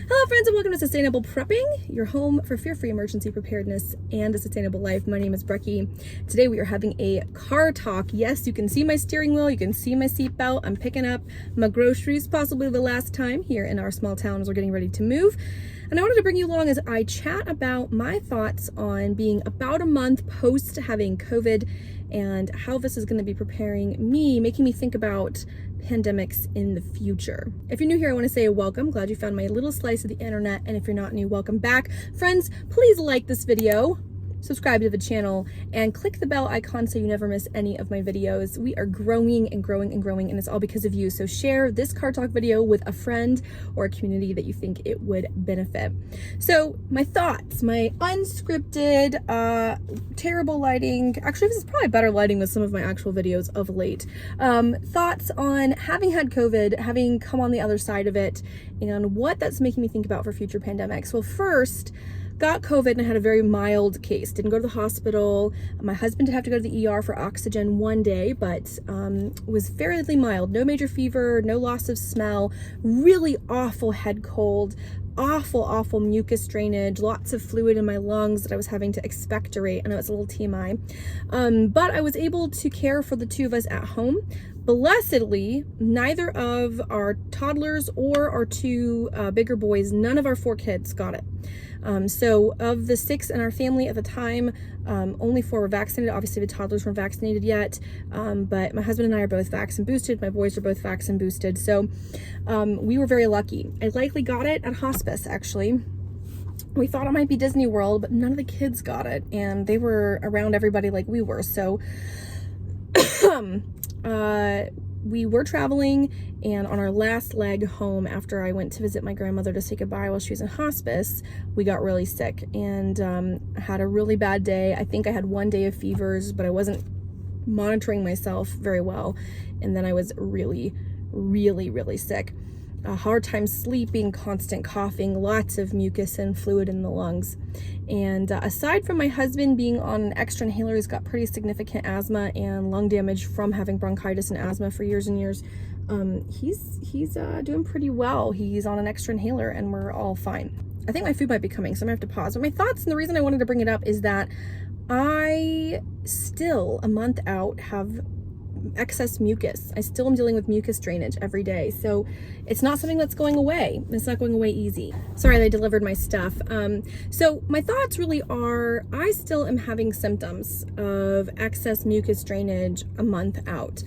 Hello friends and welcome to Sustainable Prepping, your home for fear-free emergency preparedness and a sustainable life. My name is Brecky. Today we are having a car talk. Yes, you can see my steering wheel, you can see my seatbelt. I'm picking up my groceries, possibly the last time here in our small town as we're getting ready to move. And I wanted to bring you along as I chat about my thoughts on being about a month post having COVID and how this is going to be preparing me, making me think about pandemics in the future. If you're new here, I want to say welcome. Glad you found my little slice of the internet. And if you're not new, welcome back. Friends, please like this video, subscribe to the channel, and click the bell icon so you never miss any of my videos. We are growing and growing and growing, and it's all because of you. So share this car talk video with a friend or a community that you think it would benefit. So my thoughts, my unscripted, terrible lighting. Actually, this is probably better lighting than some of my actual videos of late. Thoughts on having had COVID, having come on the other side of it, and what that's making me think about for future pandemics. Well, first, got COVID and I had a very mild case. Didn't go to the hospital. My husband did have to go to the ER for oxygen one day, but was fairly mild. No major fever, no loss of smell, really awful head cold, awful mucus drainage, lots of fluid in my lungs that I was having to expectorate. I know it's a little TMI. But I was able to care for the two of us at home. Blessedly, neither of our toddlers or our two bigger boys, none of our 4 kids got it. So of the 6 in our family at the time, only 4 were vaccinated. Obviously the toddlers weren't vaccinated yet, but my husband and I are both vaccine boosted. My boys are both vaccine boosted. So we were very lucky. I likely got it at hospice, actually. We thought it might be Disney World, but none of the kids got it, and they were around everybody like we were. So we were traveling, and on our last leg home after I went to visit my grandmother to say goodbye while she was in hospice, we got really sick and had a really bad day. I think I had 1 day of fevers, but I wasn't monitoring myself very well, and then I was really sick. A hard time sleeping, constant coughing, lots of mucus and fluid in the lungs. And aside from my husband being on an extra inhaler, he's got pretty significant asthma and lung damage from having bronchitis and asthma for years and years. He's doing pretty well. He's on an extra inhaler and we're all fine. I think my food might be coming, so I'm gonna have to pause. But my thoughts, and the reason I wanted to bring it up is that I still, a month out, have excess mucus. I still am dealing with mucus drainage every day. So it's not something that's going away. It's not going away easy. Sorry, they delivered my stuff. So my thoughts really are, I still am having symptoms of excess mucus drainage a month out,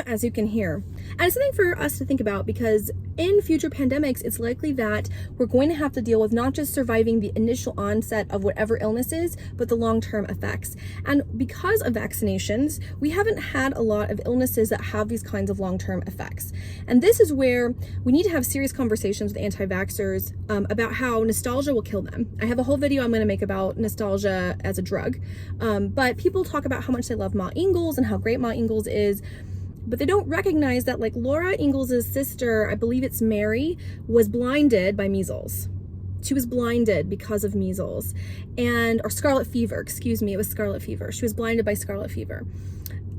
as you can hear. And it's something for us to think about, because in future pandemics, it's likely that we're going to have to deal with not just surviving the initial onset of whatever illness is, but the long-term effects. And because of vaccinations, we haven't had a lot of illnesses that have these kinds of long-term effects. And this is where we need to have serious conversations with anti-vaxxers about how nostalgia will kill them. I have a whole video I'm going to make about nostalgia as a drug. But people talk about how much they love Ma Ingalls and how great Ma Ingalls is. But they don't recognize that, like, Laura Ingalls' sister, I believe it's Mary, was blinded by measles. She was blinded because of measles or scarlet fever, excuse me, it was scarlet fever. She was blinded by scarlet fever.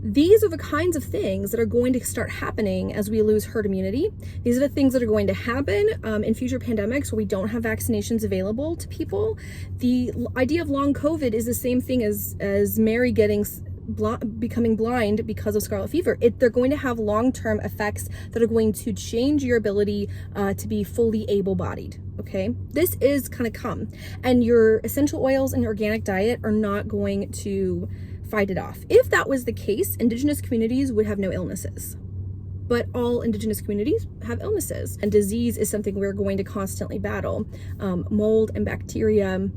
These are the kinds of things that are going to start happening as we lose herd immunity. These are the things that are going to happen in future pandemics where we don't have vaccinations available to people. The idea of long COVID is the same thing as Mary becoming blind because of scarlet fever. They're going to have long-term effects that are going to change your ability to be fully able-bodied. Okay, this is gonna come, and your essential oils and your organic diet are not going to fight it off. If that was the case, Indigenous communities would have no illnesses. But all Indigenous communities have illnesses, and disease is something we're going to constantly battle. Mold and bacteria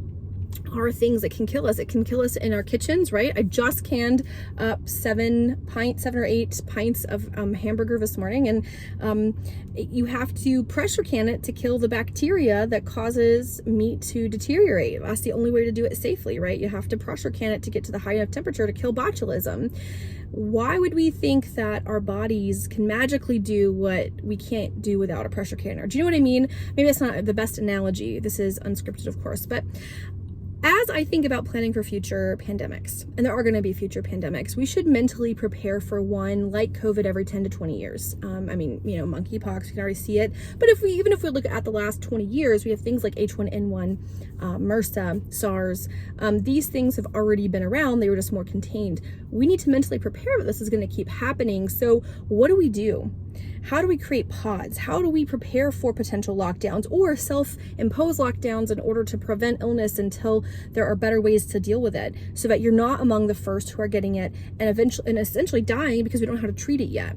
are things that can kill us. It can kill us in our kitchens, right? I just canned up 7 or 8 pints of hamburger this morning, and you have to pressure can it to kill the bacteria that causes meat to deteriorate. That's the only way to do it safely, right? You have to pressure can it to get to the high enough temperature to kill botulism. Why would we think that our bodies can magically do what we can't do without a pressure canner? Do you know what I mean? Maybe that's not the best analogy. This is unscripted, of course, but As I think about planning for future pandemics, and there are going to be future pandemics, we should mentally prepare for one like COVID every 10 to 20 years. I mean, monkeypox, you can already see it. But even if we look at the last 20 years, we have things like H1N1, MRSA, SARS. These things have already been around. They were just more contained. We need to mentally prepare that this is going to keep happening. So what do? How do we create pods? How do we prepare for potential lockdowns or self-impose lockdowns in order to prevent illness until there are better ways to deal with it, so that you're not among the first who are getting it and essentially dying because we don't know how to treat it yet?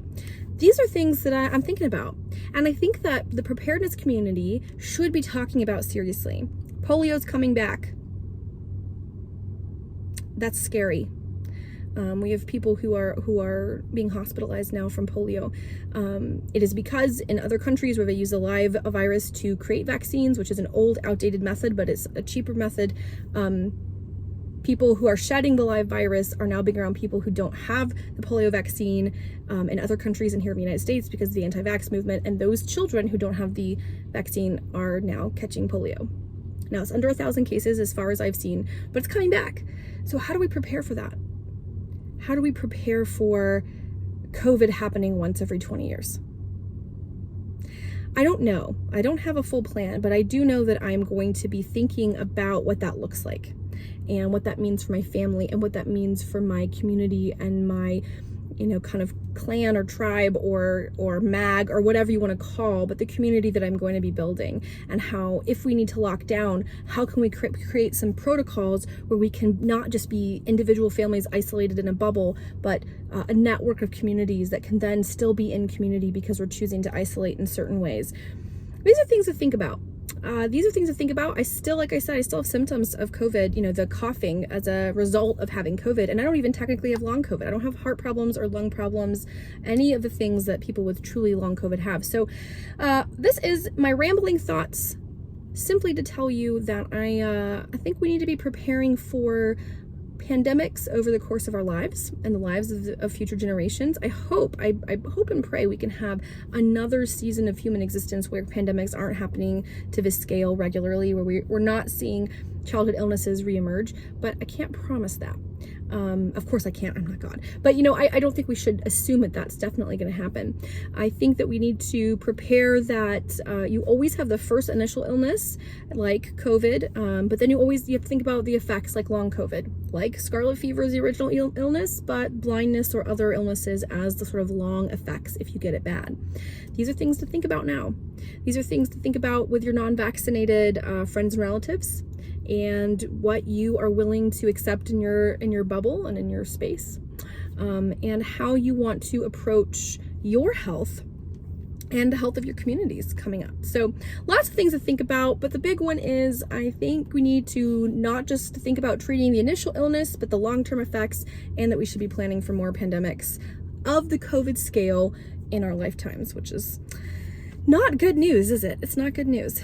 These are things that I'm thinking about. And I think that the preparedness community should be talking about seriously. Polio's coming back. That's scary. We have people who are being hospitalized now from polio. It is because in other countries where they use a live virus to create vaccines, which is an old, outdated method, but it's a cheaper method, people who are shedding the live virus are now being around people who don't have the polio vaccine in other countries and here in the United States because of the anti-vax movement. And those children who don't have the vaccine are now catching polio. Now, it's under 1,000 cases as far as I've seen, but it's coming back. So how do we prepare for that? How do we prepare for COVID happening once every 20 years? I don't know. I don't have a full plan, but I do know that I'm going to be thinking about what that looks like and what that means for my family and what that means for my community and my, kind of clan or tribe or mag or whatever you want to call, but the community that I'm going to be building, and how, if we need to lock down, how can we create some protocols where we can not just be individual families isolated in a bubble, but a network of communities that can then still be in community because we're choosing to isolate in certain ways. These are things to think about. I still, like I said, I still have symptoms of COVID, the coughing as a result of having COVID. And I don't even technically have long COVID. I don't have heart problems or lung problems, any of the things that people with truly long COVID have. So this is my rambling thoughts, simply to tell you that I think we need to be preparing for pandemics over the course of our lives and the lives of future generations. I hope and pray we can have another season of human existence where pandemics aren't happening to this scale regularly, where we're not seeing childhood illnesses reemerge, but I can't promise that. Of course I can't, I'm not God. But I don't think we should assume that that's definitely going to happen. I think that we need to prepare that you always have the first initial illness, like COVID, but then you have to think about the effects like long COVID, like scarlet fever is the original illness, but blindness or other illnesses as the sort of long effects if you get it bad. These are things to think about now. These are things to think about with your non-vaccinated friends and relatives, and what you are willing to accept in your bubble and in your space, and how you want to approach your health and the health of your communities coming up. So lots of things to think about, but the big one is I think we need to not just think about treating the initial illness, but the long-term effects, and that we should be planning for more pandemics of the COVID scale in our lifetimes, which is not good news, is it? It's not good news.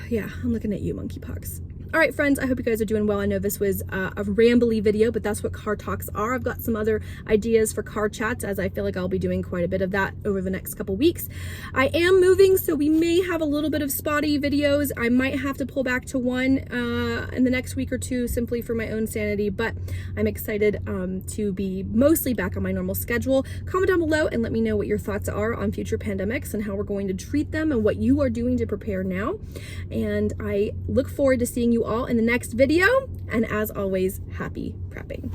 Yeah, I'm looking at you, monkeypox. All right, friends, I hope you guys are doing well. I know this was a rambly video, but that's what car talks are. I've got some other ideas for car chats, as I feel like I'll be doing quite a bit of that over the next couple weeks. I am moving, so we may have a little bit of spotty videos. I might have to pull back to one in the next week or two, simply for my own sanity, but I'm excited to be mostly back on my normal schedule. Comment down below and let me know what your thoughts are on future pandemics and how we're going to treat them and what you are doing to prepare now. And I look forward to seeing you all in the next video, and as always, happy prepping.